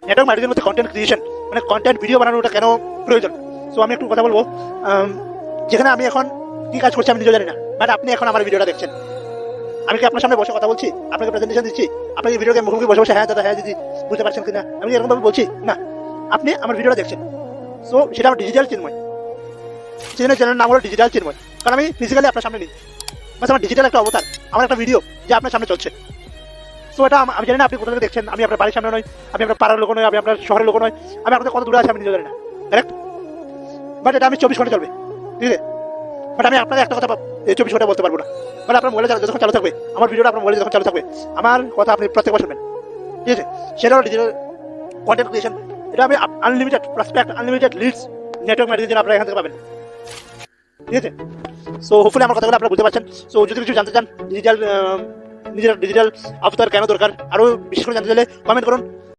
Network মার্কেটিংয়ের মধ্যে content creation মানে কন্টেন্ট ভিডিও বানানোটা কেন প্রয়োজন। সো আমি একটু কথা বলবো। যেখানে আমি এখন কি কাজ করছি আমি নিজেও জানি না, বাট আপনি এখন আমার ভিডিওটা দেখছেন। আমি কি আপনার সামনে বসে কথা বলছি, আপনাকে প্রেজেন্টেশন দিচ্ছি, আপনাকে ভিডিওকে মুখোমুখি বসে বসে হ্যাঁ দাদা হ্যাঁ দিদি বুঝতে পারছেন কিনা আমি এরকম ভাবে বলছি না, আপনি আমার ভিডিওটা দেখছেন। সো সেটা আমার ডিজিটাল চিন্ময়, সেজন্য চ্যানেলের নাম হলো ডিজিটাল চিন্ময়, কারণ আমি ফিজিক্যালি আপনার সামনে নেই, বাস আমার ডিজিটাল একটা অবতার, আমার একটা ভিডিও যে আপনার সামনে চলছে। সো এটা আমি জানি না আপনি কোথা থেকে দেখছেন, আমি আপনার বাড়ির সামনে নয়, আমি আপনার পাড়ার লোক নয়, আমি আপনার শহরের লোক নয়, আমি আপনাদের কত দূরে আছি আমি নিজেও জানি না, কারেক্ট। বাট এটা আমি 24 ঘন্টা চলবে, ঠিক আছে। বাট আমি আপনাকে একটা কথা 24 ঘন্টা বলতে পারবো না, মানে আপনার মোবাইলে যখন চালু থাকবে আমার ভিডিওটা আপনার মোবাইলে যখন চালু থাকবে আমার কথা আপনি প্রত্যেকবার শুনবেন, ঠিক আছে। সেটা হলো ডিজিটাল কন্টেন্ট ক্রিয়েশন। এটা আমি unlimited prospect, unlimited leads network marketing আপনারা এখান থেকে পাবেন, ঠিক আছে। সো হোপফুলি আমার কথাগুলো আপনারা বুঝতে পারছেন। সো যদি কিছু জানতে চান ডিজিটাল নিজের ডিজিটাল আফতার কেন দরকার, আরও বিশেষ করে জানতে চাইলে কমেন্ট করুন।